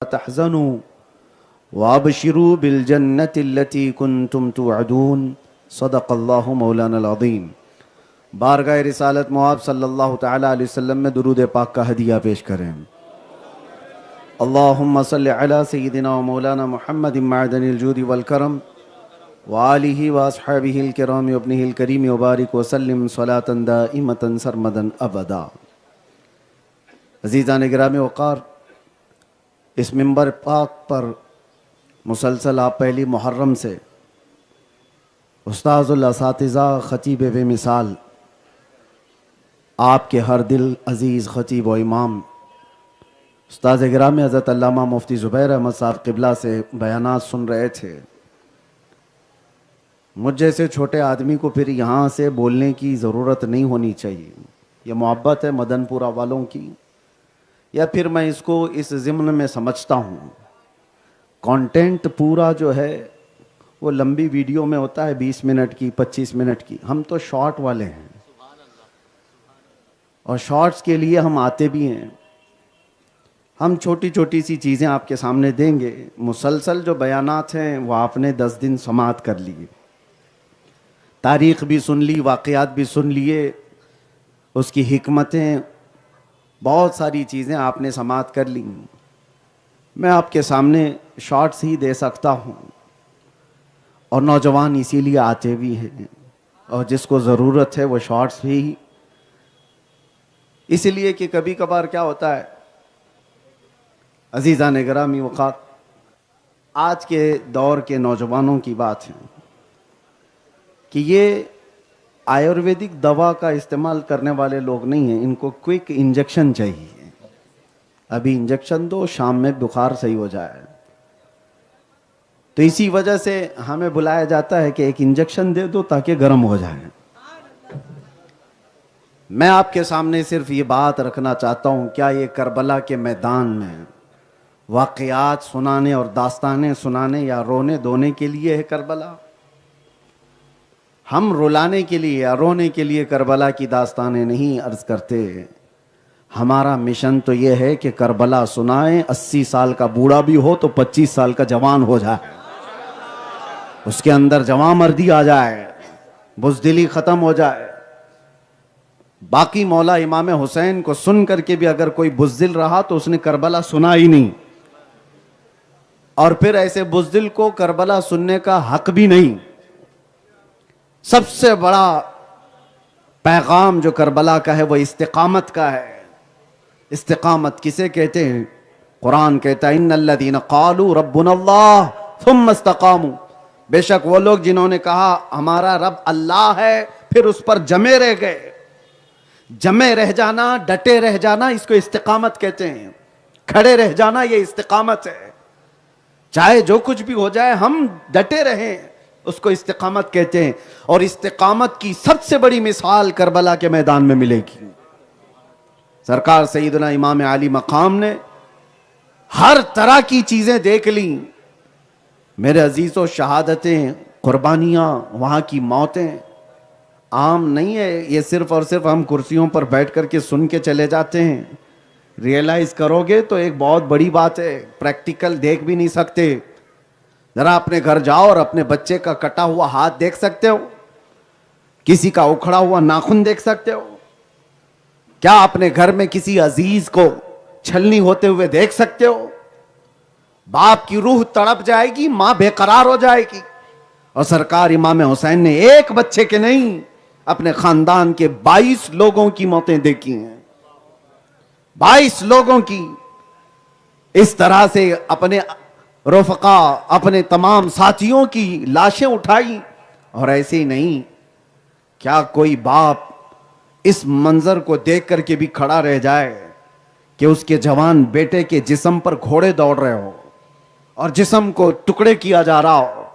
तहज़नु वाबशिरू बिलजन्नतिल्लती कुन्तुम तुअदून सदक़ल्लाहु मौलाना अज़ीम। बारगाह रिसालत मुआब सल्लल्लाहु तआला अलैहि वसल्लम में दुरूद पाक का हदिया पेश करें। अल्लाहुम्मा सल्लि अला सय्यिदिना व मौलाना मुहम्मद मअदनिल जूदि वल करम व आलिहि व अस्हाबिहिल किराम व इब्निहिल करीम व बारिक व सल्लिम सलातन दाइमतन सरमदन अबदा। अज़ीज़ान गिरामी वक़ार, इस मिंबर पाक पर मुसलसल आप पहली मुहर्रम से उस्ताज़ुल असातिज़ा ख़तीब बेमिसाल आपके हर दिल अज़ीज़ ख़तीब व इमाम उस्ताद गिरामी हज़रत अल्लामा मुफ्ती ज़ुबैर अहमद साहब क़िबला से बयानात सुन रहे थे। मुझ जैसे छोटे आदमी को फिर यहाँ से बोलने की ज़रूरत नहीं होनी चाहिए। यह मोहब्बत है मदनपुरा वालों की, या फिर मैं इसको इस ज़िम्न में समझता हूँ। कंटेंट पूरा जो है वो लंबी वीडियो में होता है, 20 मिनट की, 25 मिनट की। हम तो शॉर्ट वाले हैं और शॉर्ट्स के लिए हम आते भी हैं। हम छोटी छोटी सी चीज़ें आपके सामने देंगे। मुसलसल जो बयानात हैं वो आपने 10 दिन समाअत कर लिए, तारीख़ भी सुन ली, वाक़यात भी सुन लिए, उसकी हिकमतें, बहुत सारी चीज़ें आपने समाअत कर ली। मैं आपके सामने शॉर्ट्स ही दे सकता हूँ और नौजवान इसीलिए आते भी हैं, और जिसको ज़रूरत है वो शॉर्ट्स भी इसलिए कि कभी कभार क्या होता है अज़ीज़ान गिरामी वक़ार, आज के दौर के नौजवानों की बात है कि ये आयुर्वेदिक दवा का इस्तेमाल करने वाले लोग नहीं हैं। इनको क्विक इंजेक्शन चाहिए। अभी इंजेक्शन दो, शाम में बुखार सही हो जाए। तो इसी वजह से हमें बुलाया जाता है कि एक इंजेक्शन दे दो ताकि गर्म हो जाए। मैं आपके सामने सिर्फ ये बात रखना चाहता हूँ, क्या ये करबला के मैदान में वाक़यात सुनाने और दास्तानें सुनाने या रोने धोने के लिए है करबला? हम रुलाने के लिए या रोने के लिए करबला की दास्तानें नहीं अर्ज करते। हमारा मिशन तो ये है कि करबला सुनाएं, 80 साल का बूढ़ा भी हो तो 25 साल का जवान हो जाए, उसके अंदर जवां मर्दी आ जाए, बुज़दिली ख़त्म हो जाए। बाकी मौला इमाम हुसैन को सुन करके भी अगर कोई बुज़दिल रहा तो उसने करबला सुना ही नहीं, और फिर ऐसे बुज़दिल को करबला सुनने का हक भी नहीं। सबसे बड़ा पैगाम जो करबला का है वो इस्तिकामत का है। इस्तिकामत किसे कहते हैं? कुरान कहता है इन्नल्लज़ीना क़ालू रब्बुनल्लाह थुम्मा इस्तक़ामू, बेशक वो लोग जिन्होंने कहा हमारा रब अल्लाह है, फिर उस पर जमे रह गए। जमे रह जाना, डटे रह जाना, इसको इस्तिकामत कहते हैं। खड़े रह जाना ये इस्तिकामत है। चाहे जो कुछ भी हो जाए हम डटे रहें, उसको इस्तिकामत कहते हैं। और इस्तिकामत की सबसे बड़ी मिसाल करबला के मैदान में मिलेगी। सरकार सैयदना इमाम आली मकाम ने हर तरह की चीजें देख ली। मेरे अजीजों, शहादतें, कुर्बानियां, वहां की मौतें आम नहीं है। ये सिर्फ और सिर्फ हम कुर्सियों पर बैठ करके सुन के चले जाते हैं। रियलाइज करोगे तो एक बहुत बड़ी बात है। प्रैक्टिकल देख भी नहीं सकते। जरा अपने घर जाओ और अपने बच्चे का कटा हुआ हाथ देख सकते हो? किसी का उखड़ा हुआ नाखून देख सकते हो? क्या अपने घर में किसी अजीज को छलनी होते हुए देख सकते हो? बाप की रूह तड़प जाएगी, मां बेकरार हो जाएगी। और सरकार इमाम हुसैन ने एक बच्चे के नहीं, अपने खानदान के 22 लोगों की मौतें देखी हैं। 22 लोगों की इस तरह से अपने रफ़क़ा, अपने तमाम साथियों की लाशें उठाई। और ऐसे ही नहीं, क्या कोई बाप इस मंजर को देख करके भी खड़ा रह जाए कि उसके जवान बेटे के जिस्म पर घोड़े दौड़ रहे हो और जिस्म को टुकड़े किया जा रहा हो,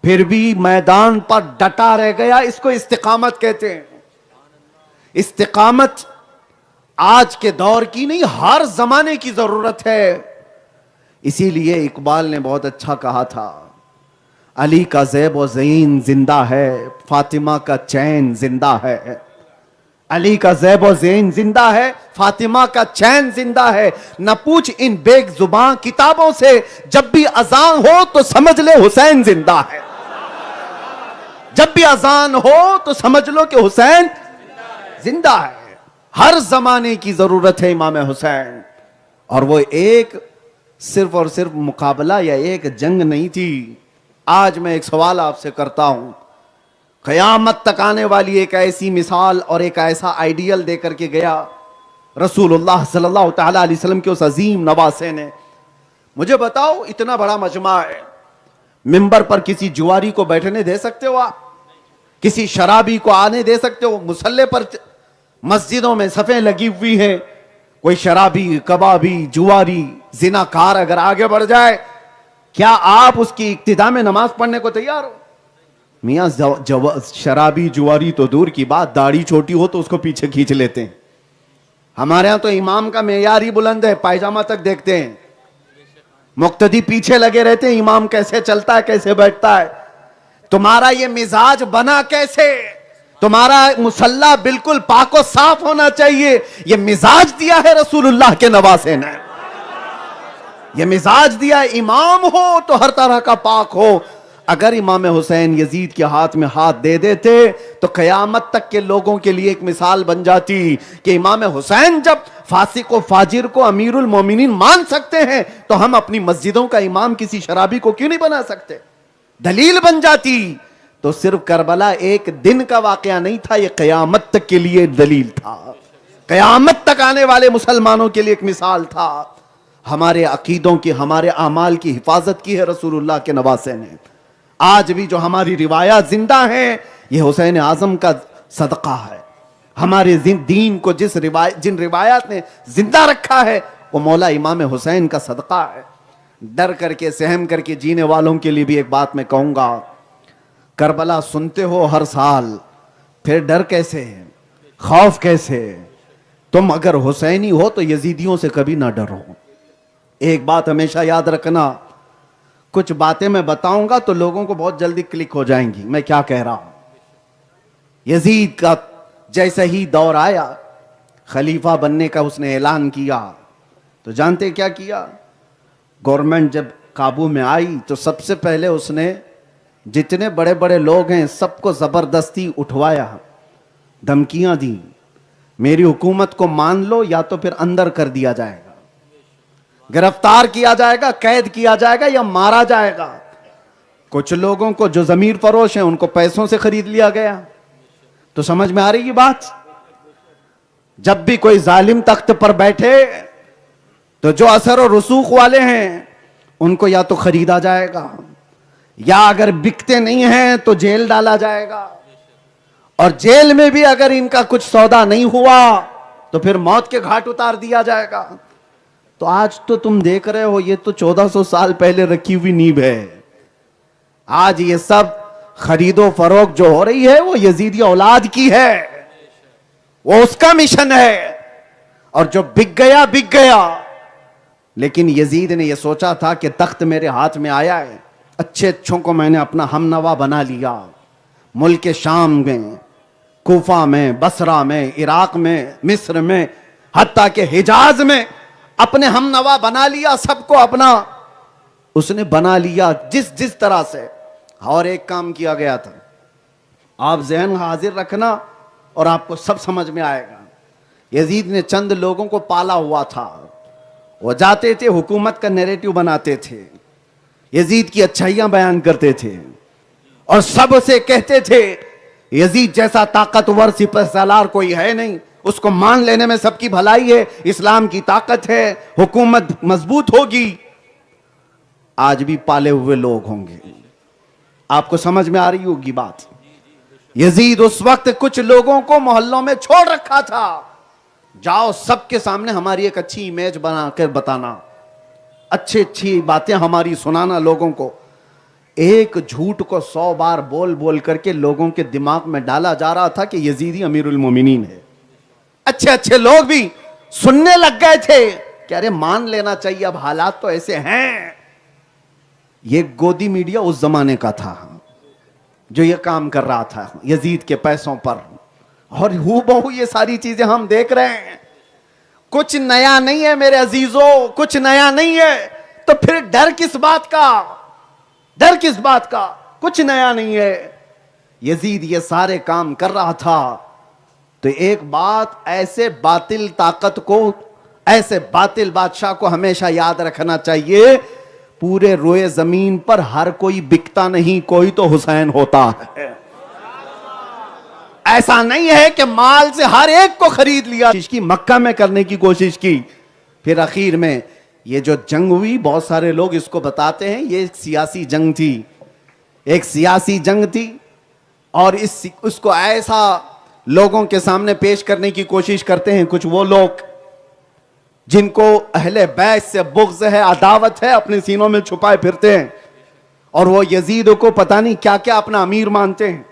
फिर भी मैदान पर डटा रह गया? इसको इस्तिकामत कहते हैं। इस्तिकामत आज के दौर की नहीं, हर जमाने की जरूरत है। इसीलिए इकबाल ने बहुत अच्छा कहा था, अली का ज़ैब व ज़ीन जिंदा है, फातिमा का चैन जिंदा है। अली का ज़ैब और ज़ैन जिंदा है, फातिमा का चैन जिंदा है। न पूछ इन बेजुबान किताबों से, जब भी अजान हो तो समझ ले हुसैन जिंदा है। जब भी अजान हो तो समझ लो कि हुसैन जिंदा है। हर जमाने की जरूरत है इमाम हुसैन। और वो एक सिर्फ और सिर्फ मुकाबला या एक जंग नहीं थी। आज मैं एक सवाल आपसे करता हूं, क़यामत तक आने वाली एक ऐसी मिसाल और एक ऐसा आइडियल देकर के गया रसूलुल्लाह सल्लल्लाहु तआला अलैहि वसल्लम के उस अजीम नवासे ने। मुझे बताओ, इतना बड़ा मजमा है, मिंबर पर किसी जुआरी को बैठने दे सकते हो आप? किसी शराबी को आने दे सकते हो? मुसल्ले पर मस्जिदों में सफ़ें लगी हुई हैं, कोई शराबी, कबाबी, जुआरी, जिनाकार अगर आगे बढ़ जाए, क्या आप उसकी इक्तिदा में नमाज पढ़ने को तैयार हो? मियाँ शराबी जुआरी तो दूर की बात, दाढ़ी छोटी हो तो उसको पीछे खींच लेते हैं। हमारे यहां तो इमाम का मेयार ही बुलंद है, पायजामा तक देखते हैं। मुक्तदी पीछे लगे रहते हैं, इमाम कैसे चलता है, कैसे बैठता है। तुम्हारा ये मिजाज बना कैसे? तुम्हारा मुसल्ला बिल्कुल पाको साफ होना चाहिए। ये मिजाज दिया है रसूलुल्लाह के नवासे ने, ये मिजाज दिया है। इमाम हो तो हर तरह का पाक हो। अगर इमाम हुसैन यजीद के हाथ में हाथ दे देते तो कयामत तक के लोगों के लिए एक मिसाल बन जाती कि इमाम हुसैन जब फासिक व फाजिर को अमीरुल मोमिनीन मान सकते हैं तो हम अपनी मस्जिदों का इमाम किसी शराबी को क्यों नहीं बना सकते? दलील बन जाती। तो सिर्फ करबला एक दिन का वाकया नहीं था, यह कयामत तक के लिए दलील था, कयामत तक आने वाले मुसलमानों के लिए एक मिसाल था। हमारे अकीदों की, हमारे आमाल की हिफाजत की है रसूलुल्लाह के नवासे ने। आज भी जो हमारी रिवायात जिंदा हैं, यह हुसैन आजम का सदका है। हमारे दीन को जिन रिवायात ने जिंदा रखा है वो मौला इमाम हुसैन का सदका है। डर करके, सहम करके जीने वालों के लिए भी एक बात मैं कहूंगा, करबला सुनते हो हर साल, फिर डर कैसे, खौफ कैसे? तुम अगर हुसैनी हो तो यजीदियों से कभी ना डरो। एक बात हमेशा याद रखना, कुछ बातें मैं बताऊंगा तो लोगों को बहुत जल्दी क्लिक हो जाएंगी मैं क्या कह रहा हूं। यजीद का जैसे ही दौर आया, खलीफा बनने का उसने ऐलान किया, तो जानते क्या किया? गवर्नमेंट जब काबू में आई तो सबसे पहले उसने जितने बड़े बड़े लोग हैं सबको जबरदस्ती उठवाया, धमकियां दी, मेरी हुकूमत को मान लो या तो फिर अंदर कर दिया जाएगा, गिरफ्तार किया जाएगा, कैद किया जाएगा या मारा जाएगा। कुछ लोगों को जो जमीर फरोश हैं उनको पैसों से खरीद लिया गया। तो समझ में आ रही है बात? जब भी कोई जालिम तख्त पर बैठे तो जो असर और रसूख वाले हैं उनको या तो खरीदा जाएगा या अगर बिकते नहीं हैं तो जेल डाला जाएगा, और जेल में भी अगर इनका कुछ सौदा नहीं हुआ तो फिर मौत के घाट उतार दिया जाएगा। तो आज तो तुम देख रहे हो, ये तो 1400 साल पहले रखी हुई नींव है। आज ये सब खरीदो फरोख्त जो हो रही है वो यजीदी औलाद की है, वो उसका मिशन है, और जो बिक गया बिक गया। लेकिन यजीद ने यह सोचा था कि तख्त मेरे हाथ में आया है, अच्छे अच्छों को मैंने अपना हमनवा बना लिया। मुल्क शाम में, कूफा में, बसरा में, इराक में, मिस्र में, हत्ता के हिजाज में अपने हमनवा बना लिया, सबको अपना उसने बना लिया जिस जिस तरह से। और एक काम किया गया था, आप जहन हाजिर रखना और आपको सब समझ में आएगा। यजीद ने चंद लोगों को पाला हुआ था, वो जाते थे हुकूमत का नैरेटिव बनाते थे, यजीद की अच्छाइयां बयान करते थे और सब से कहते थे यजीद जैसा ताकतवर सिपहसालार कोई है नहीं, उसको मान लेने में सबकी भलाई है, इस्लाम की ताकत है, हुकूमत मजबूत होगी। आज भी पाले हुए लोग होंगे, आपको समझ में आ रही होगी बात। यजीद उस वक्त कुछ लोगों को मोहल्लों में छोड़ रखा था, जाओ सबके सामने हमारी एक अच्छी इमेज बनाकर बताना, अच्छी अच्छी बातें हमारी सुनाना लोगों को। एक झूठ को 100 बार बोल बोल करके लोगों के दिमाग में डाला जा रहा था कि यजीदी अमीरुल मोमिनीन है। अच्छे अच्छे लोग भी सुनने लग गए थे कि अरे मान लेना चाहिए, अब हालात तो ऐसे हैं। ये गोदी मीडिया उस जमाने का था जो ये काम कर रहा था यजीद के पैसों पर। और हूबहू ये सारी चीजें हम देख रहे हैं। कुछ नया नहीं है मेरे अजीजों, कुछ नया नहीं है। तो फिर डर किस बात का, डर किस बात का? कुछ नया नहीं है। यजीद ये सारे काम कर रहा था। तो एक बात, ऐसे बातिल ताकत को, ऐसे बातिल बादशाह को हमेशा याद रखना चाहिए, पूरे रोए जमीन पर हर कोई बिकता नहीं, कोई तो हुसैन होता है। ऐसा नहीं है कि माल से हर एक को खरीद लिया। की मक्का में करने की कोशिश की, फिर आखिर में ये जो जंग हुई, बहुत सारे लोग इसको बताते हैं ये एक सियासी जंग थी, एक सियासी जंग थी। और उसको ऐसा लोगों के सामने पेश करने की कोशिश करते हैं कुछ वो लोग जिनको अहले बैत से बुग़्ज़ है, अदावत है, अपने सीनों में छुपाए फिरते हैं। और वो यजीद को पता नहीं क्या क्या अपना अमीर मानते हैं।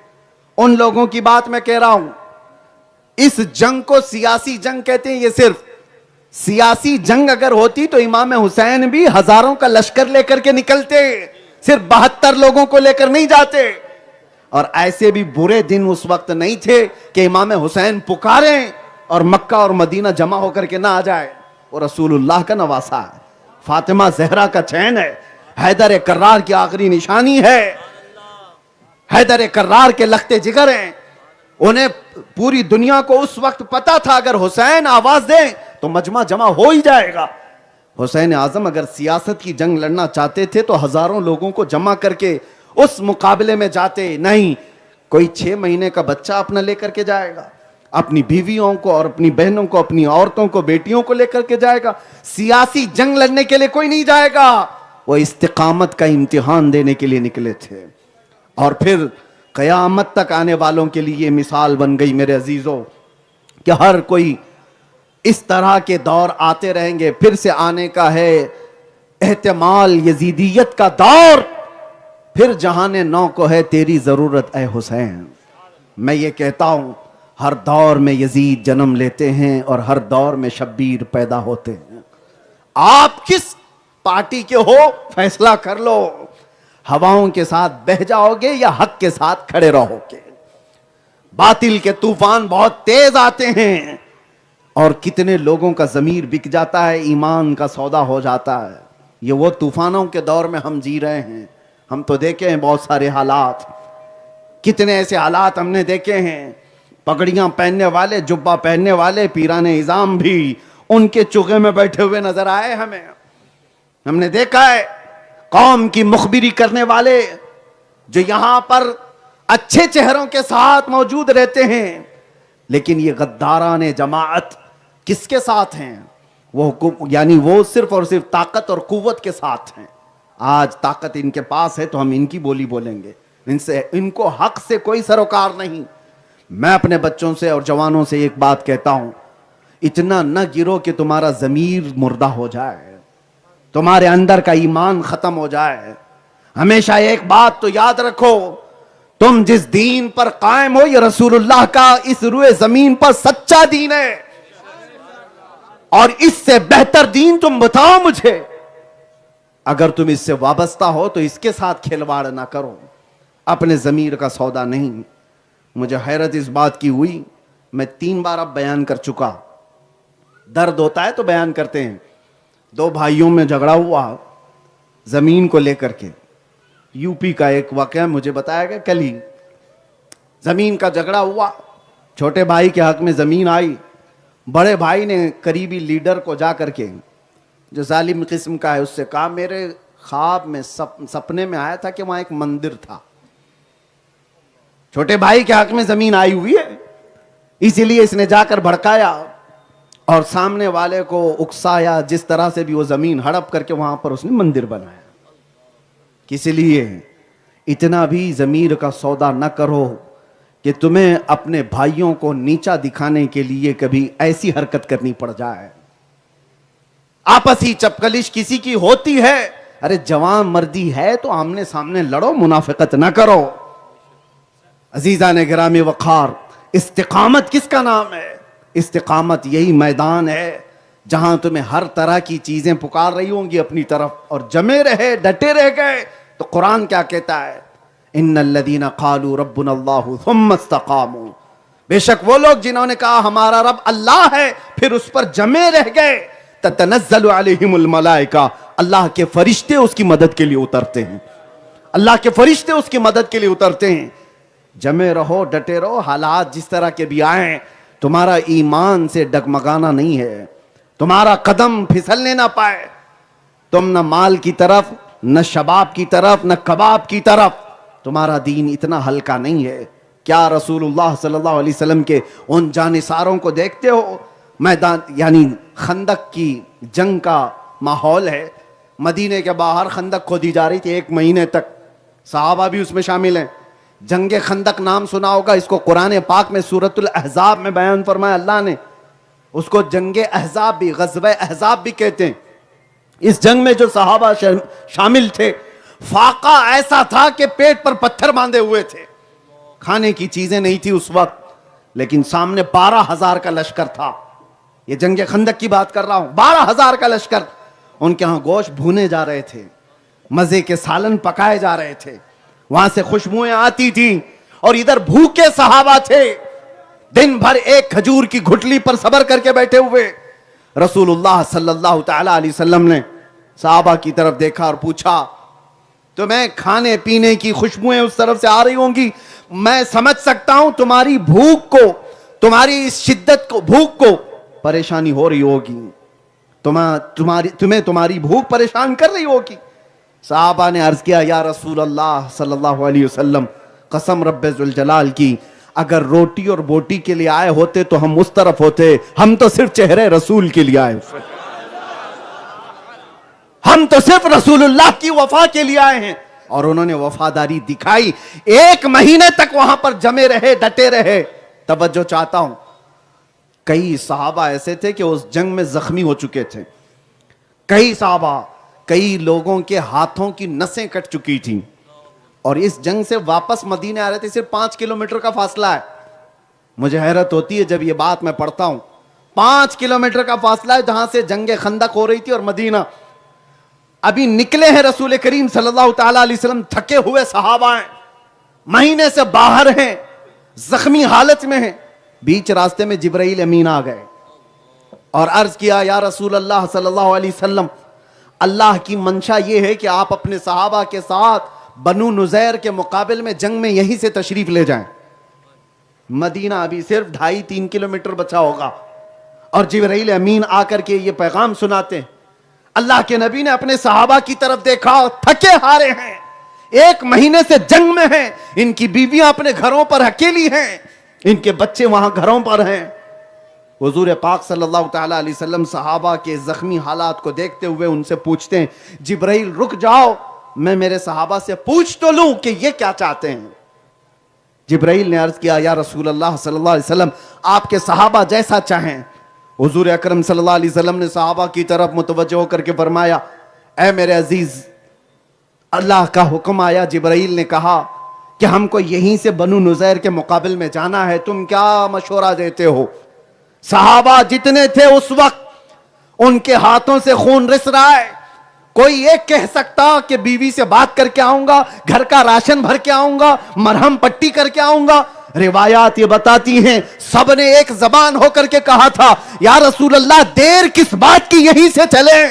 उन लोगों की बात मैं कह रहा हूं। इस जंग को सियासी जंग कहते हैं। ये सिर्फ सियासी जंग अगर होती तो इमाम हुसैन भी हजारों का लश्कर लेकर के निकलते, सिर्फ 72 लोगों को लेकर नहीं जाते। और ऐसे भी बुरे दिन उस वक्त नहीं थे कि इमाम हुसैन पुकारें और मक्का और मदीना जमा होकर के ना आ जाए। वो रसूलुल्लाह का नवासा है, फातिमा जहरा का चैन है, हैदर कर्रार की आखिरी निशानी है, हैदर कर्रार के लखते जिगर हैं। उन्हें पूरी दुनिया को उस वक्त पता था अगर हुसैन आवाज दें तो मजमा जमा हो ही जाएगा। हुसैन आजम अगर सियासत की जंग लड़ना चाहते थे तो हजारों लोगों को जमा करके उस मुकाबले में जाते। नहीं, कोई 6 महीने का बच्चा अपना लेकर के जाएगा, अपनी बीवियों को और अपनी बहनों को, अपनी औरतों को, बेटियों को लेकर के जाएगा। सियासी जंग लड़ने के लिए कोई नहीं जाएगा। वो इस्तिकामत का इम्तिहान देने के लिए निकले थे। और फिर कयामत तक आने वालों के लिए मिसाल बन गई मेरे अजीजों कि हर कोई इस तरह के दौर आते रहेंगे। फिर से आने का है एहतमाल यजीदियत का दौर। फिर जहाने नौ को है तेरी जरूरत ए हुसैन। मैं ये कहता हूं, हर दौर में यजीद जन्म लेते हैं और हर दौर में शब्बीर पैदा होते हैं। आप किस पार्टी के हो फैसला कर लो। हवाओं के साथ बह जाओगे या हक के साथ खड़े रहोगे। बातिल के तूफान बहुत तेज आते हैं और कितने लोगों का जमीर बिक जाता है, ईमान का सौदा हो जाता है। ये वो तूफानों के दौर में हम जी रहे हैं। हम तो देखे हैं बहुत सारे हालात, कितने ऐसे हालात हमने देखे हैं। पगड़ियां पहनने वाले, जुब्बा पहनने वाले पीराने इज़ाम भी उनके चुगे में बैठे हुए नजर आए हमें। हमने देखा है कौम की मुखबिरी करने वाले जो यहां पर अच्छे चेहरों के साथ मौजूद रहते हैं, लेकिन ये गद्दाराने जमात किसके साथ हैं? वो यानी वो सिर्फ और सिर्फ ताकत और कुव्वत के साथ हैं। आज ताकत इनके पास है तो हम इनकी बोली बोलेंगे, इनको हक से कोई सरोकार नहीं। मैं अपने बच्चों से और जवानों से एक बात कहता हूं, इतना न गिरो कि तुम्हारा जमीर मुर्दा हो जाए, तुम्हारे अंदर का ईमान खत्म हो जाए। हमेशा एक बात तो याद रखो, तुम जिस दीन पर कायम हो ये रसूलुल्लाह का इस रुए जमीन पर सच्चा दीन है। और इससे बेहतर दीन तुम बताओ मुझे। अगर तुम इससे वाबस्ता हो तो इसके साथ खिलवाड़ ना करो, अपने जमीर का सौदा नहीं। मुझे हैरत इस बात की हुई, मैं 3 बार अब बयान कर चुका। दर्द होता है तो बयान करते हैं। 2 भाइयों में झगड़ा हुआ जमीन को लेकर के। यूपी का एक वाकया मुझे बताया गया कल ही। जमीन का झगड़ा हुआ, छोटे भाई के हक में जमीन आई। बड़े भाई ने करीबी लीडर को जा करके, जो जालिम किस्म का है, उससे कहा मेरे ख्वाब में सपने में आया था कि वहां एक मंदिर था। छोटे भाई के हक में जमीन आई हुई है, इसीलिए इसने जाकर भड़काया और सामने वाले को उकसाया। जिस तरह से भी वो जमीन हड़प करके वहां पर उसने मंदिर बनाया। किस लिए? इतना भी जमीर का सौदा न करो कि तुम्हें अपने भाइयों को नीचा दिखाने के लिए कभी ऐसी हरकत करनी पड़ जाए। आपसी चपकलिश किसी की होती है, अरे जवान मर्दी है तो आमने सामने लड़ो, मुनाफिकत ना करो। अजीजा ने गिरामी वखार, इस्तिकामत किसका नाम है? इस्तिकामत यही मैदान है जहां तुम्हें हर तरह की चीजें पुकार रही होंगी अपनी तरफ, और जमे रहे, डटे रह गए तो कुरान क्या कहता है? इन्नल्लज़ीना क़ालू रब्बुनल्लाहु सुम्मा इस्तक़ामू बेशक वो लोग जिन्होंने कहा हमारा रब अल्लाह है, फिर उस पर जमे रह गए, ततनज़्ज़लु अलैहिमुल मलाइका, अल्लाह के फरिश्ते उसकी मदद के लिए उतरते हैं, अल्लाह के फरिश्ते उसकी मदद के लिए उतरते हैं। जमे रहो, डटे रहो, हालात जिस तरह के भी आए, तुम्हारा ईमान से डगमगाना नहीं है, तुम्हारा कदम फिसलने ना पाए। तुम न माल की तरफ, न शबाब की तरफ, न कबाब की तरफ, तुम्हारा दीन इतना हल्का नहीं है। क्या रसूलुल्लाह सल्लल्लाहु अलैहि वसल्लम के उन जानिसारों को देखते हो? मैदान यानी खंदक की जंग का माहौल है, मदीने के बाहर खंदक खोदी जा रही थी 1 महीने तक, सहाबा भी उसमें शामिल हैं। जंगे खंदक नाम सुना होगा, इसको कुरान पाक में सूरतुल अहज़ाब में बयान फरमाया अल्लाह ने, उसको जंगे अहज़ाब भी, ग़ज़वे अहज़ाब भी कहते हैं। इस जंग में जो सहाबा शामिल थे, फाका ऐसा था कि पेट पर पत्थर बांधे हुए थे, खाने की चीजें नहीं थी उस वक्त, लेकिन सामने 12,000 का लश्कर था। ये जंगे खंदक की बात कर रहा हूं, 12,000 का लश्कर। उनके यहां गोश्त भुने जा रहे थे, मजे के सालन पकाए जा रहे थे, वहां से खुशबुएं आती थी, और इधर भूखे सहाबा थे, दिन भर एक खजूर की घुटली पर सबर करके बैठे हुए। रसूलुल्लाह सल्लल्लाहु तआला अलैहि वसल्लम ने सहाबा की तरफ देखा और पूछा, तुम्हें खाने पीने की खुशबुएं उस तरफ से आ रही होंगी, मैं समझ सकता हूं तुम्हारी भूख को, तुम्हारी इस शिद्दत को, भूख को परेशानी हो रही होगी, तुम्हें तुम्हारी भूख परेशान कर रही होगी। साहबा ने अर्ज किया, या रसूल अल्लाह सल्लल्लाहु अलैहि वसल्लम, कसम रब्बे जुल जलाल की, अगर रोटी और बोटी के लिए आए होते तो हम उस तरफ होते, हम तो सिर्फ चेहरे रसूल के लिए आए, हम तो सिर्फ रसूलुल्लाह की वफा के लिए आए हैं। और उन्होंने वफादारी दिखाई, 1 महीने तक वहां पर जमे रहे, डटे रहे। तवज्जो चाहता हूं, कई सहाबा ऐसे थे कि उस जंग में जख्मी हो चुके थे, कई सहाबा, कई लोगों के हाथों की नसें कट चुकी थी, और इस जंग से वापस मदीने आ रहे थे, सिर्फ 5 किलोमीटर का फासला है। मुझे हैरत होती है जब ये बात मैं पढ़ता हूं, 5 किलोमीटर का फासला है जहां से जंगे खंदक हो रही थी, और मदीना। अभी निकले हैं रसूल करीम सल्लल्लाहु तआला अलैहि वसल्लम, थके हुए सहाबा हैं, महीने से बाहर हैं, जख्मी हालत में हैं। बीच रास्ते में जिब्राइल अमीन आ गए और अर्ज किया, या रसूल अल्लाह सल्लल्लाहु अलैहि वसल्लम, अल्लाह की मंशा यह है कि आप अपने सहाबा के साथ बनु नुज़ैर के मुकाबिल में जंग में यहीं से तशरीफ ले जाएं। मदीना अभी सिर्फ 2.5-3 किलोमीटर बचा होगा, और जिब्राइल अमीन आकर के ये पैगाम सुनाते हैं। अल्लाह के नबी ने अपने सहाबा की तरफ देखा, थके हारे हैं, 1 महीने से जंग में हैं, इनकी बीवियां अपने घरों पर अकेली हैं, इनके बच्चे वहां घरों पर हैं। हुजूर पाक सल्लल्लाहु तआला अलैहि वसल्लम सहाबा के जख्मी हालात को देखते हुए उनसे पूछते हैं, जिब्राइल रुक जाओ, मैं मेरे सहाबा से पूछ तो लूं कि ये क्या चाहते हैं। जिब्राइल ने अर्ज किया, या रसूल अल्लाह सल्लल्लाहु अलैहि वसल्लम, आपके सहाबा जैसा चाहें। हुजूर अकरम सल्लल्लाहु अलैहि वसल्लम ने सहाबा की तरफ मुतवज्जो होकर के फरमाया, ऐ मेरे अजीज, अल्लाह का हुक्म आया, जिब्राइल ने कहा कि हमको यहीं से बनु नुज़ैर के मुकाबिल में जाना है, तुम क्या मशवरा देते हो। सहाबा जितने थे उस वक्त, उनके हाथों से खून रिस रहा है। कोई एक कह सकता कि बीवी से बात करके आऊंगा, घर का राशन भर के आऊंगा, मरहम पट्टी करके आऊंगा। रिवायात ये बताती हैं, सबने एक जबान होकर के कहा था, या रसूल अल्लाह, देर किस बात की, यहीं से चले,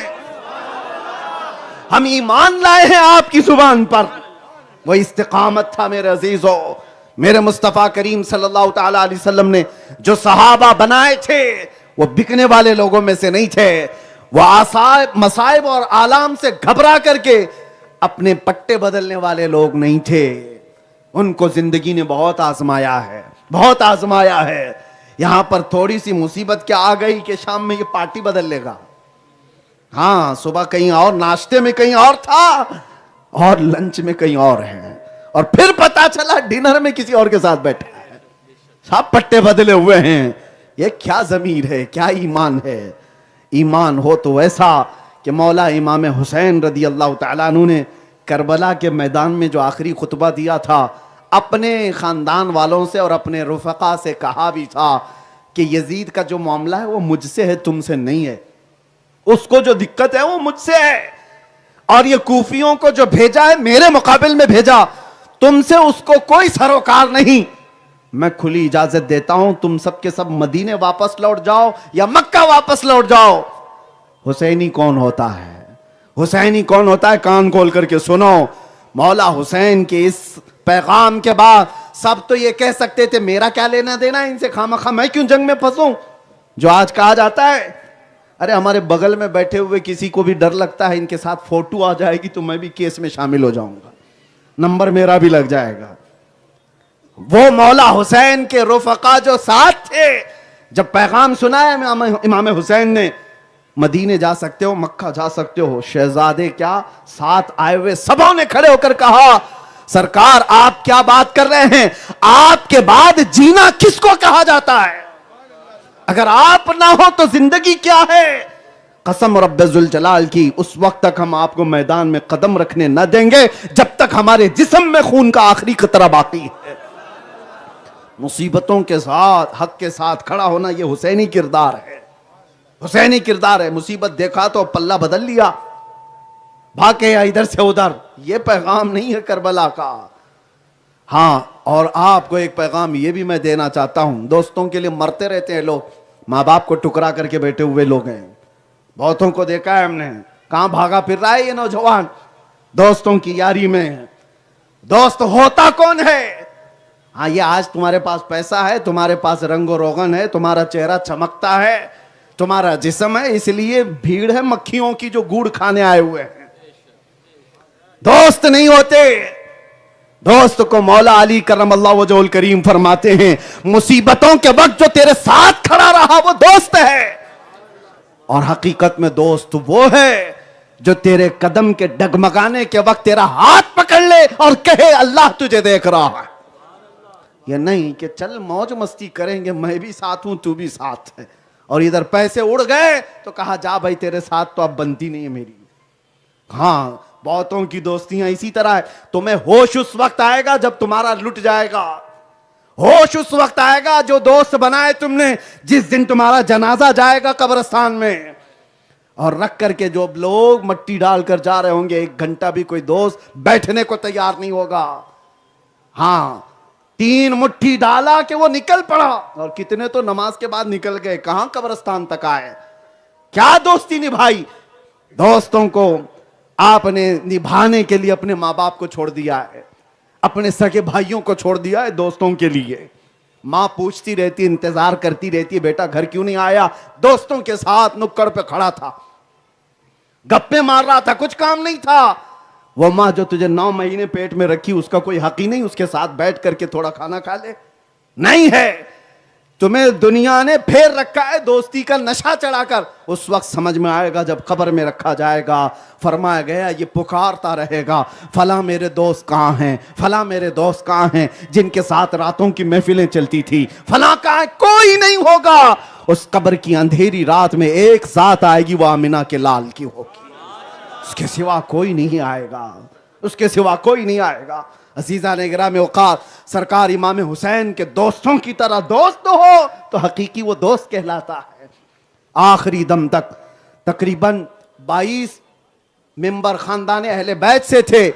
हम ईमान लाए हैं आपकी जुबान पर। वो इस्तिकामत था मेरे अजीजों। मेरे मुस्तफ़ा करीम सल्लल्लाहु तआला अलैहि वसल्लम ने जो सहाबा बनाए थे, वो बिकने वाले लोगों में से नहीं थे। वो आसाब, मसाइब और आलाम से घबरा करके अपने पट्टे बदलने वाले लोग नहीं थे। उनको जिंदगी ने बहुत आजमाया है, बहुत आजमाया है। यहां पर थोड़ी सी मुसीबत क्या आ गई कि शाम में ये पार्टी बदल लेगा। हाँ, सुबह कहीं और, नाश्ते में कहीं और था, और लंच में कहीं और है, और फिर पता चला डिनर में किसी और के साथ बैठा है। सब पट्टे बदले हुए हैं। ये क्या जमीर है, क्या ईमान है। ईमान हो तो ऐसा कि मौला इमाम हुसैन रदी अल्लाह तआला अन्हु ने करबला के मैदान में जो आखिरी खुतबा दिया था, अपने खानदान वालों से और अपने रुफका से कहा भी था कि यजीद का जो मामला है वो मुझसे है, तुमसे नहीं है। उसको जो दिक्कत है वो मुझसे है, और ये कूफियों को जो भेजा है मेरे मुकाबिल में भेजा, तुमसे उसको कोई सरोकार नहीं। मैं खुली इजाजत देता हूं, तुम सबके सब मदीने वापस लौट जाओ या मक्का वापस लौट जाओ। हुसैनी कौन होता है? हुसैनी कौन होता है? कान खोल करके सुनो। मौला हुसैन के इस पैगाम के बाद सब तो ये कह सकते थे मेरा क्या लेना देना है इनसे, खामखा मैं क्यों जंग में फंसूं। जो आज कहा जाता है, अरे हमारे बगल में बैठे हुए किसी को भी डर लगता है इनके साथ फोटो आ जाएगी तो मैं भी केस में शामिल हो जाऊंगा, नंबर मेरा भी लग जाएगा। वो मौला हुसैन के रुफका जो साथ थे, जब पैगाम सुनाया इमाम हुसैन ने, मदीने जा सकते हो, मक्का जा सकते हो, शहजादे क्या साथ आए हुए सबों ने खड़े होकर कहा सरकार आप क्या बात कर रहे हैं, आपके बाद जीना किसको कहा जाता है? अगर आप ना हो तो जिंदगी क्या है? कसम रब्बुल जलाल की, उस वक्त तक हम आपको मैदान में कदम रखने न देंगे जब तक हमारे जिस्म में खून का आखिरी कतरा बाकी है। मुसीबतों के साथ हक के साथ खड़ा होना यह हुसैनी किरदार है, हुसैनी किरदार है। मुसीबत देखा तो पल्ला बदल लिया, भागे या इधर से उधर, यह पैगाम नहीं है करबला का। हाँ, और आपको एक पैगाम ये भी मैं देना चाहता हूं, दोस्तों के लिए मरते रहते हैं लोग, माँ बाप को टुकरा करके बैठे हुए लोग हैं, बहुतों को देखा है हमने। कहां भागा फिर रहा है ये नौजवान दोस्तों की यारी में? दोस्त होता कौन है? हाँ, ये आज तुम्हारे पास पैसा है, तुम्हारे पास रंगो रोगन है, तुम्हारा चेहरा चमकता है, तुम्हारा जिस्म है, इसलिए भीड़ है मक्खियों की जो गूड़ खाने आए हुए हैं। दोस्त नहीं होते। दोस्त को मौला अली करमल्लाहु वजहुल करीम फरमाते हैं, मुसीबतों के वक्त जो तेरे साथ खड़ा रहा वो दोस्त है। और हकीकत में दोस्त वो है जो तेरे कदम के डगमगाने के वक्त तेरा हाथ पकड़ ले और कहे अल्लाह तुझे देख रहा है। ये नहीं कि चल मौज मस्ती करेंगे, मैं भी साथ हूं तू भी साथ है, और इधर पैसे उड़ गए तो कहा जा भाई तेरे साथ तो अब बनती नहीं है मेरी। हाँ, बहुतों की दोस्तियां इसी तरह है। तुम्हें होश उस वक्त आएगा जब तुम्हारा लुट जाएगा, होश उस वक्त आएगा जो दोस्त बनाए तुमने जिस दिन तुम्हारा जनाजा जाएगा कब्रिस्तान में, और रख करके जो लोग मट्टी डालकर जा रहे होंगे, एक घंटा भी कोई दोस्त बैठने को तैयार नहीं होगा। हाँ, 3 मुट्ठी डाला कि वो निकल पड़ा, और कितने तो नमाज के बाद निकल गए, कहां कब्रिस्तान तक आए। क्या दोस्ती निभाई? दोस्तों को आपने निभाने के लिए अपने माँ बाप को छोड़ दिया है, अपने सगे भाइयों को छोड़ दिया है दोस्तों के लिए। माँ पूछती रहती, इंतजार करती रहती, बेटा घर क्यों नहीं आया? दोस्तों के साथ नुक्कड़ पे खड़ा था, गप्पे मार रहा था, कुछ काम नहीं था। वो माँ जो तुझे 9 महीने पेट में रखी, उसका कोई हक ही नहीं उसके साथ बैठ करके थोड़ा खाना खा ले? नहीं है। तुम्हें दुनिया ने फेर रखा है दोस्ती का नशा चढ़ाकर। उस वक्त समझ में आएगा जब कब्र में रखा जाएगा। फरमाया गया ये पुकारता रहेगा, फला मेरे दोस्त कहाँ हैं, फला मेरे दोस्त कहाँ हैं जिनके साथ रातों की महफिलें चलती थी, फला कहाँ है? कोई नहीं होगा। उस कब्र की अंधेरी रात में एक साथ आएगी, वो आमिना के लाल की होगी, उसके सिवा कोई नहीं आएगा, उसके सिवा कोई नहीं आएगा। अजीजा ने गिराम औकात, सरकार इमाम हुसैन के दोस्तों की तरह दोस्त हो तो हकीकी वो दोस्त कहलाता है। आखिरी दम तक तकरीबन 22 मेंबर खानदान अहले बैत से थे,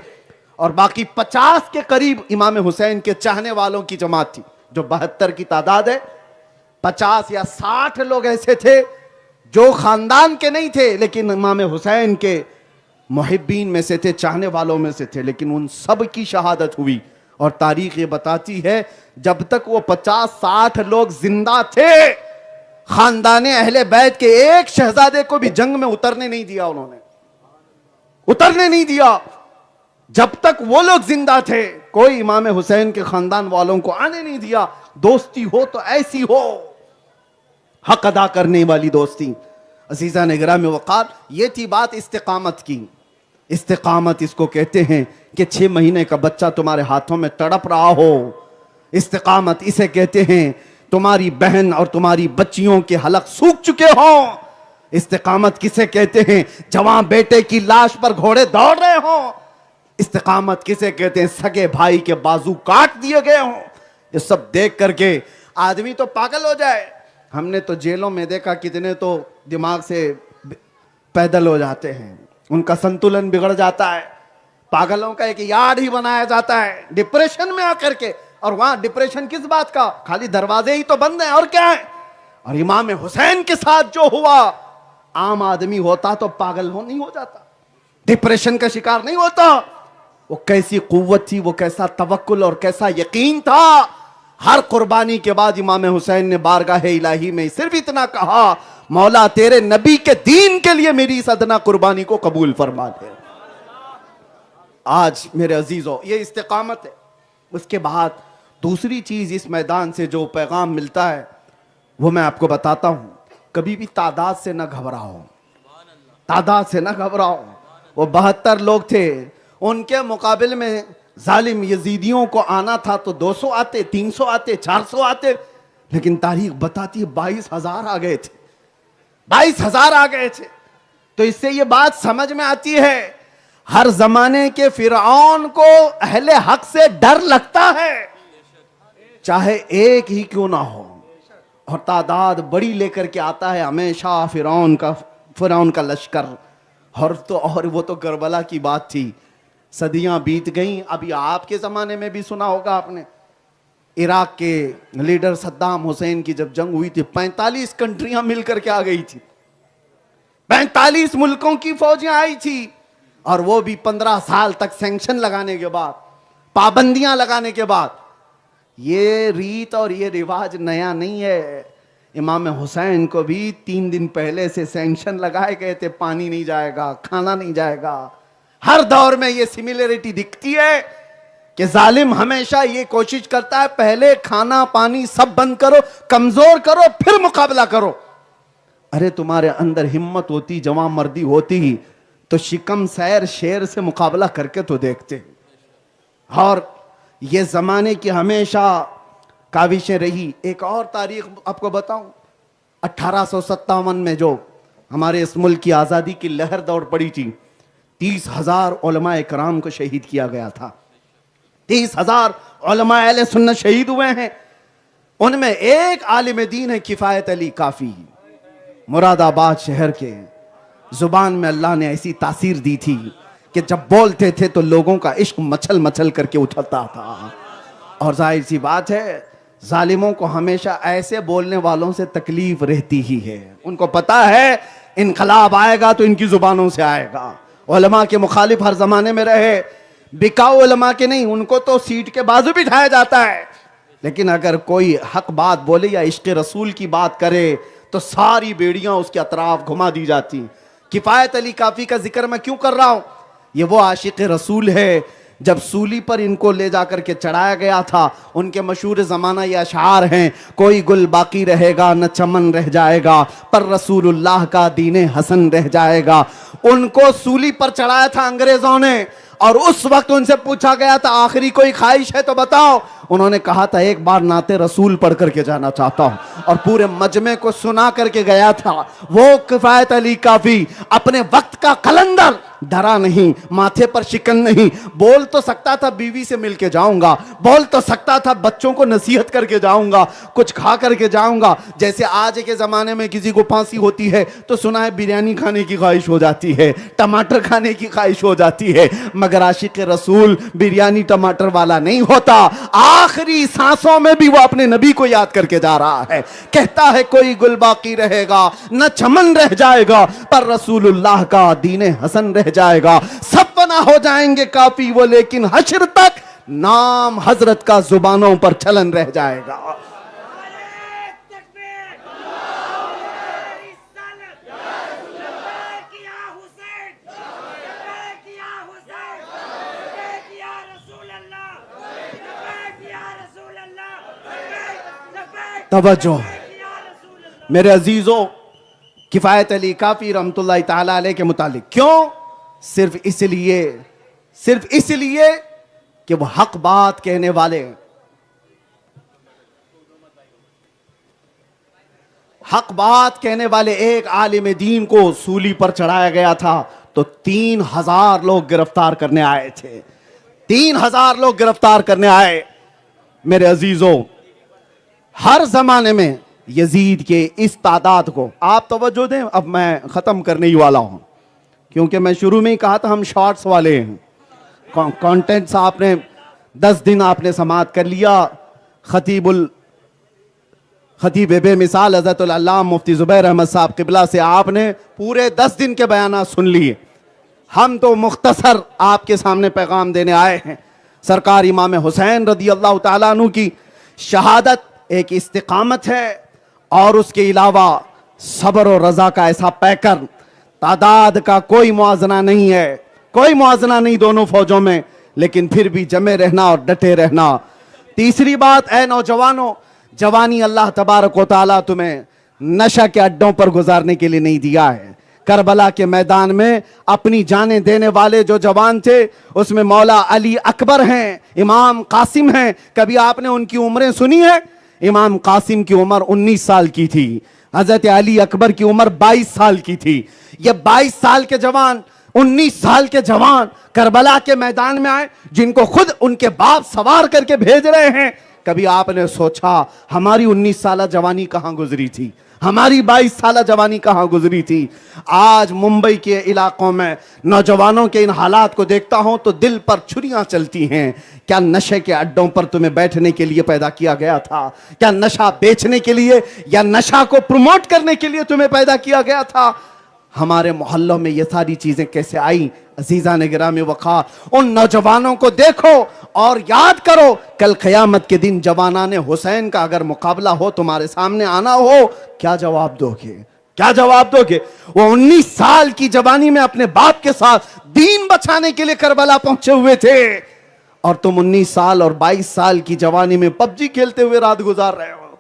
और बाकी 50 के करीब इमाम हुसैन के चाहने वालों की जमात थी, जो 72 की तादाद है। 50 या 60 लोग ऐसे थे जो खानदान के नहीं थे लेकिन इमाम हुसैन के मुहिब्बीन में से थे, चाहने वालों में से थे, लेकिन उन सब की शहादत हुई। और तारीख ये बताती है जब तक वो 50-60 लोग जिंदा थे, खानदाने अहले बैत के एक शहजादे को भी जंग में उतरने नहीं दिया, उन्होंने उतरने नहीं दिया। जब तक वो लोग जिंदा थे कोई इमाम हुसैन के खानदान वालों को आने नहीं दिया। दोस्ती हो तो ऐसी हो, हक अदा करने वाली दोस्ती। अजीजा ने गिराम वक़ार, ये थी बात इस्तिकामत की। इस्तिकामत इसको कहते हैं कि 6 महीने का बच्चा तुम्हारे हाथों में तड़प रहा हो। इस्तिकामत इसे कहते हैं तुम्हारी बहन और तुम्हारी बच्चियों के हलक सूख चुके हों। इस्तिकामत किसे कहते हैं? जवान बेटे की लाश पर घोड़े दौड़ रहे हों। इस्तिकामत किसे कहते हैं? सगे भाई के बाजू काट दिए गए हों। ये सब देख करके आदमी तो पागल हो जाए। हमने तो जेलों में देखा कितने तो दिमाग से पैदल हो जाते हैं, उनका संतुलन बिगड़ जाता है, पागलों का एक यार्ड ही बनाया जाता है डिप्रेशन में आकर के। और वहां डिप्रेशन किस बात का, खाली दरवाजे ही तो बंद हैं और क्या है। और इमाम हुसैन के साथ जो हुआ, आम आदमी होता तो पागल हो नहीं हो जाता, डिप्रेशन का शिकार नहीं होता। वो कैसी कुव्वत थी, वो कैसा तवक्कुल और कैसा यकीन था। हर कुर्बानी के बाद इमाम हुसैन ने बारगाह इलाही में सिर्फ इतना कहा, मौला तेरे नबी के दीन के लिए मेरी इस अदना कुर्बानी को कबूल फरमा दे। आज मेरे अजीजों, ये इस्तिकामत है। उसके बाद दूसरी चीज इस मैदान से जो पैगाम मिलता है वो मैं आपको बताता हूं। कभी भी तादाद से ना घबराओ, तादाद से ना घबराओ। वो 72 लोग थे, उनके मुकाबले में जालिम यजीदियों को आना था तो 200 आते, 300 आते, 400 आते, लेकिन तारीख बताती है 22,000 आ गए थे, 22,000 आ गए थे। तो इससे ये बात समझ में आती है, हर जमाने के फिरौन को अहले हक से डर लगता है, चाहे एक ही क्यों ना हो, और तादाद बड़ी लेकर के आता है हमेशा फिरौन का लश्कर। और वो तो करबला की बात थी, सदियां बीत गईं। अभी आपके जमाने में भी सुना होगा आपने, इराक के लीडर सद्दाम हुसैन की जब जंग हुई थी, 45 कंट्रियां मिलकर के आ गई थी, 45 मुल्कों की फौजें आई थी, और वो भी 15 साल तक सैंक्शन लगाने के बाद, पाबंदियां लगाने के बाद। ये रीत और ये रिवाज नया नहीं है। इमाम हुसैन को भी 3 दिन पहले से सैंक्शन लगाए गए थे, पानी नहीं जाएगा, खाना नहीं जाएगा। हर दौर में ये सिमिलरिटी दिखती है कि जालिम हमेशा ये कोशिश करता है, पहले खाना पानी सब बंद करो, कमजोर करो, फिर मुकाबला करो। अरे तुम्हारे अंदर हिम्मत होती, जवां मर्दी होती, तो शिकम सैर शेर से मुकाबला करके तो देखते। और ये जमाने की हमेशा काविशें रही। एक और तारीख आपको बताऊं, 1857 में जो हमारे इस मुल्क की आज़ादी की लहर दौड़ पड़ी थी, 30,000 उलमाए कराम को शहीद किया गया था। 30,000 उलमा अहले सुन्नत शहीद हुए हैं। उनमें एक आलिम दीन है किफायत अली काफी, मुरादाबाद शहर के। जुबान में अल्लाह ने ऐसी तासीर दी थी कि जब बोलते थे तो लोगों का इश्क मचल मचल करके उछलता था। और जाहिर सी बात है, जालिमों को हमेशा ऐसे बोलने वालों से तकलीफ रहती ही है। उनको पता है इनकलाब आएगा तो इनकी जुबानों से आएगा। उलमा के मुखालिफ हर जमाने में रहे, बिकाऊ उलमा के नहीं, उनको तो सीट के बाजू बिठाया जाता है। लेकिन अगर कोई हक बात बोले या इश्क रसूल की बात करे तो सारी बेड़ियां उसके अतराफ घुमा दी जाती। किफायत अली काफी का जिक्र मैं क्यों कर रहा हूं, ये वो आशिक रसूल है। जब सूली पर इनको ले जाकर के चढ़ाया गया था, उनके मशहूर ज़माना ये अशार हैं, कोई गुल बाकी रहेगा न चमन रह जाएगा, पर रसूलुल्लाह का दीने हसन रह जाएगा। उनको सूली पर चढ़ाया था अंग्रेजों ने, और उस वक्त उनसे पूछा गया था आखिरी कोई ख्वाहिश है तो बताओ। उन्होंने कहा था एक बार नाते रसूल पढ़ करके जाना चाहता हूं, और पूरे मजमे को सुना करके गया था। वो किफायत अली काफी अपने वक्त का कलंदर, डरा नहीं, माथे पर शिकन नहीं। बोल तो सकता था बीवी से मिलके जाऊंगा, बोल तो सकता था बच्चों को नसीहत करके जाऊंगा, कुछ खा करके जाऊंगा। जैसे आज के जमाने में किसी को फांसी होती है तो सुना है बिरयानी खाने की ख्वाहिश हो जाती है, टमाटर खाने की ख्वाहिश हो जाती है। मगर आशिक रसूल बिरयानी टमाटर वाला नहीं होता। आखिरी सांसों में भी वो अपने नबी को याद करके जा रहा है। कहता है कोई गुल बाकी रहेगा न चमन रह जाएगा, पर रसूलुल्लाह का दीने हसन रह जाएगा। सब फना हो जाएंगे काफी वो, लेकिन हश्र तक नाम हजरत का जुबानों पर चलन रह जाएगा। तवज्जो मेरे अजीजों, किफायत अली काफी रहमतुल्लाह ताला अलैह के मुतालिक क्यों? सिर्फ इसलिए कि वो हक बात कहने वाले, हक बात कहने वाले एक आलिम दीन को सूली पर चढ़ाया गया था तो 3,000 लोग गिरफ्तार करने आए थे। 3,000 लोग गिरफ्तार करने आए। मेरे अजीजों, हर जमाने में यजीद के इस तादाद को आप तवज्जो दें। अब मैं खत्म करने ही वाला हूं, क्योंकि मैं शुरू में ही कहा था हम शॉर्ट्स वाले हैं, कंटेंट्स आपने 10 दिन आपने समाअत कर लिया। खतीब बेमिसाल हज़रतुल अल्लामा मुफ्ती ज़ुबैर अहमद साहब क़िबला से आपने पूरे 10 दिन के बयान सुन लिए। हम तो मुख्तसर आपके सामने पैगाम देने आए हैं। सरकार इमाम हुसैन रदी अल्लाह ताला अन्हु की शहादत एक इस्तिकामत है, और उसके अलावा सब्र और रजा का ऐसा पैकर, तादाद का कोई मुआजना नहीं है, कोई मुआजना नहीं दोनों फौजों में, लेकिन फिर भी जमे रहना और डटे रहना। तीसरी बात, ऐ नौजवानों, जवानी अल्लाह तबारक व तआला तुम्हें नशा के अड्डों पर गुजारने के लिए नहीं दिया है। करबला के मैदान में अपनी जानें देने वाले जो जवान थे, उसमें मौला अली अकबर हैं, इमाम कासिम हैं। कभी आपने उनकी उम्रें सुनी है? इमाम कासिम की उम्र 19 साल की थी, हजरत अली अकबर की उम्र 22 साल की थी। ये 22 साल के जवान, 19 साल के जवान करबला के मैदान में आए, जिनको खुद उनके बाप सवार करके भेज रहे हैं। कभी आपने सोचा हमारी 19 साल जवानी कहां गुजरी थी, हमारी 22 साल जवानी कहां गुजरी थी? आज मुंबई के इलाकों में नौजवानों के इन हालात को देखता हूं तो दिल पर छुरियां चलती हैं। क्या नशे के अड्डों पर तुम्हें बैठने के लिए पैदा किया गया था? क्या नशा बेचने के लिए या नशा को प्रमोट करने के लिए तुम्हें पैदा किया गया था? हमारे मोहल्लों में ये सारी चीजें कैसे आई? अजीजा ने गिरामी वक़ार, उन नौजवानों को देखो और याद करो, कल क़यामत के दिन जवानाने हुसैन का अगर मुकाबला हो, तुम्हारे सामने आना हो, क्या जवाब दोगे? क्या जवाब दोगे? वो 19 साल की जवानी में अपने बाप के साथ दीन बचाने के लिए करबला पहुंचे हुए थे, और तुम 19 साल और 22 साल की जवानी में पबजी खेलते हुए रात गुजार रहे हो।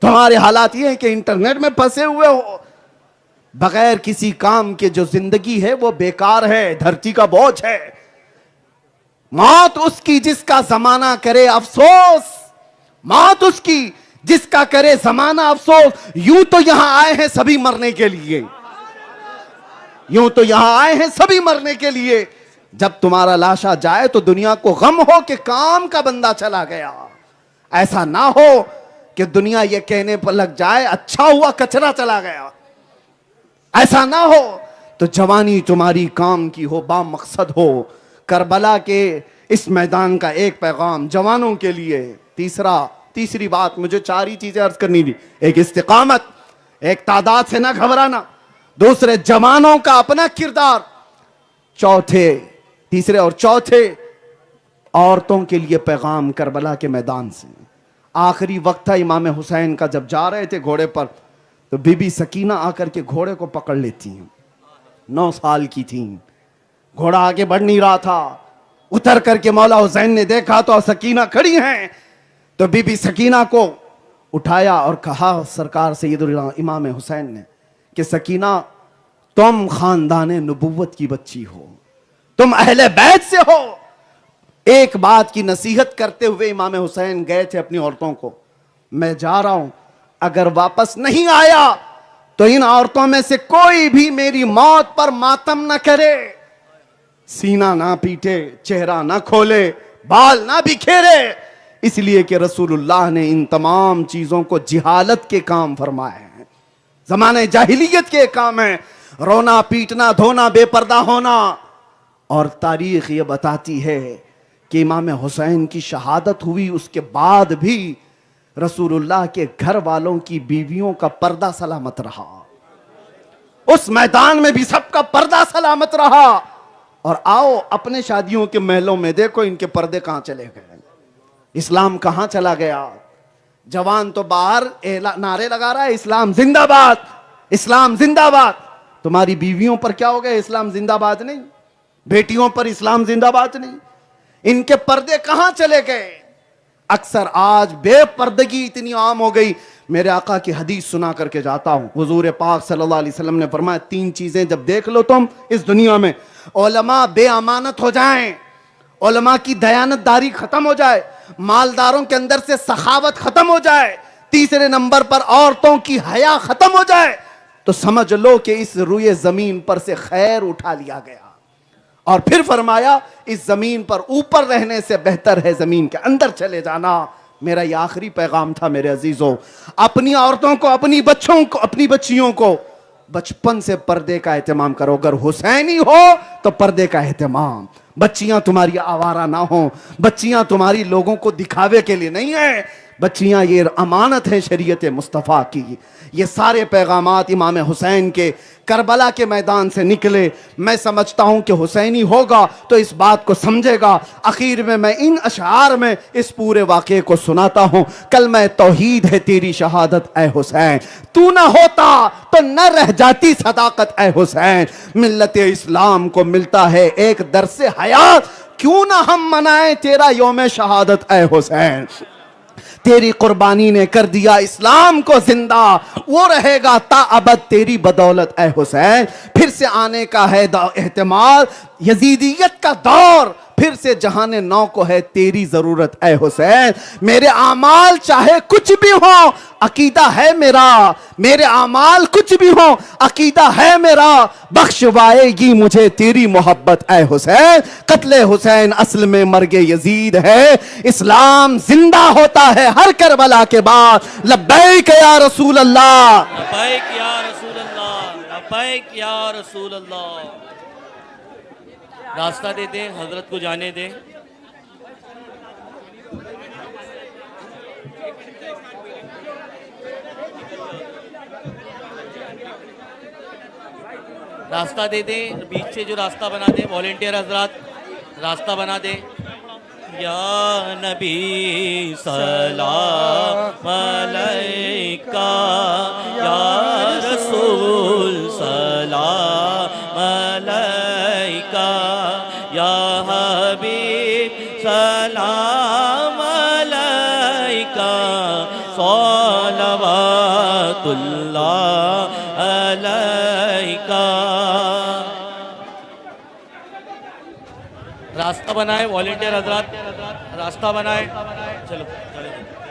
तुम्हारे हालात ये हैं कि इंटरनेट में फंसे हुए हो। बगैर किसी काम के जो जिंदगी है वो बेकार है, धरती का बोझ है। मौत उसकी जिसका जमाना करे अफसोस, मौत उसकी जिसका करे जमाना अफसोस। यूं तो यहां आए हैं सभी मरने के लिए, यूं तो यहां आए हैं सभी मरने के लिए। जब तुम्हारा लाशा जाए तो दुनिया को गम हो कि काम का बंदा चला गया। ऐसा ना हो कि दुनिया ये कहने पर लग जाए अच्छा हुआ कचरा चला गया। ऐसा ना हो तो जवानी तुम्हारी काम की हो, बामकसद हो। करबला के इस मैदान का एक पैगाम जवानों के लिए। तीसरी बात, मुझे 4 ही चीजें अर्ज करनी थी। एक इस्तिकामत, एक तादाद से ना घबराना, दूसरे जवानों का अपना किरदार, तीसरे और चौथे औरतों के लिए पैगाम करबला के मैदान से। आखिरी वक्त था इमाम हुसैन का, जब जा रहे थे घोड़े पर तो बीबी सकीना आकर के घोड़े को पकड़ लेती हैं। 9 साल की थी, घोड़ा आगे बढ़ नहीं रहा था। उतर करके मौला हुसैन ने देखा तो सकीना खड़ी हैं, तो बीबी सकीना को उठाया और कहा सरकार सैयदुल इमाम हुसैन ने कि सकीना, तुम खानदान नबुव्वत की बच्ची हो, तुम अहले बैत से हो। एक बात की नसीहत करते हुए इमाम हुसैन गए थे अपनी औरतों को, मैं जा रहा हूं, अगर वापस नहीं आया तो इन औरतों में से कोई भी मेरी मौत पर मातम न करे, सीना ना पीटे, चेहरा ना खोले, बाल ना बिखेरे, इसलिए कि रसूलुल्लाह ने इन तमाम चीजों को जिहालत के काम फरमाए हैं, जमाने जाहिलियत के काम है। रोना पीटना, धोना, बेपर्दा होना। और तारीख ये बताती है कि इमाम हुसैन की शहादत हुई, उसके बाद भी रसूलुल्लाह के घर वालों की बीवियों का पर्दा सलामत रहा। उस मैदान में भी सबका पर्दा सलामत रहा। और आओ अपने शादियों के महलों में देखो इनके पर्दे कहां चले गए, इस्लाम कहां चला गया। जवान तो बाहर नारे लगा रहा है, इस्लाम जिंदाबाद, इस्लाम जिंदाबाद। तुम्हारी बीवियों पर क्या हो गया? इस्लाम जिंदाबाद नहीं। बेटियों पर इस्लाम जिंदाबाद नहीं। इनके पर्दे कहां चले गए? अक्सर आज बेपर्दगी इतनी आम हो गई। मेरे आका की हदीस सुना करके जाता हूं, हुजूर पाक सल्लल्लाहु अलैहि वसल्लम ने फरमाया 3 चीजें जब देख लो तुम इस दुनिया में, उलमा बेअमानत हो जाएं, उलमा की दयानतदारी खत्म हो जाए, मालदारों के अंदर से सखावत खत्म हो जाए, तीसरे नंबर पर औरतों की हया खत्म हो जाए, तो समझ लो कि इस रुए जमीन पर से खैर उठा लिया गया। और फिर फरमाया इस जमीन पर ऊपर रहने से बेहतर है जमीन के अंदर चले जाना। मेरा ये आखिरी पैगाम था मेरे अजीजों, अपनी औरतों को, अपनी बच्चों को, अपनी बच्चियों को बचपन से पर्दे का एहतमाम करो। अगर हुसैनी हो तो पर्दे का एहतमाम। बच्चियां तुम्हारी आवारा ना हो, बच्चियां तुम्हारी लोगों को दिखावे के लिए नहीं है, बच्चियां ये अमानत है शरीयत मुस्तफ़ा की। ये सारे पैगामात इमाम हुसैन के करबला के मैदान से निकले। मैं समझता हूं कि हुसैनी होगा तो इस बात को समझेगा। आखिर में मैं इन अशार में इस पूरे वाक़े को सुनाता हूं। कल मैं तौहीद है तेरी शहादत ए हुसैन, तू ना होता तो न रह जाती सदाकत ए हुसैन। मिल्लत इस्लाम को मिलता है एक दरसे हयात, क्यों ना हम मनाएं तेरा यौम शहादत ए हुसैन। तेरी कुर्बानी ने कर दिया इस्लाम को जिंदा, वो रहेगा ताअबद तेरी बदौलत ए हुसैन। फिर से आने का है एहतिमाल, यजीदियत का दौर फिर से जहाने नौ को है तेरी जरूरत ए हुसैन। मेरे आमाल चाहे कुछ भी हो अकीदा है मेरा, मेरे आमाल कुछ भी हो अकीदा है मेरा, बख्शवाएगी मुझे तेरी मोहब्बत ए हुसैन। कत्ले हुसैन असल में मर्गे यजीद है, इस्लाम जिंदा होता है हर करबला के बाद। लब्बैक या रसूल अल्लाह, लब्बैक या रसूल अल्लाह, लब्बैक या रसूल अल्लाह। रास्ता दे दें, हजरत को जाने दें। रास्ता दे दें, बीच से जो रास्ता बना दें, वॉलेंटियर हजरात रास्ता बना दें। या नबी सलाम अलैका, या रसूल सलाम अलैका, या हबीब सलाम अलैका, सलवातुल्लाह अलैका। रास्ता बनाए वॉलेंटियर हजरात, रास्ता बनाए। चलो चलो।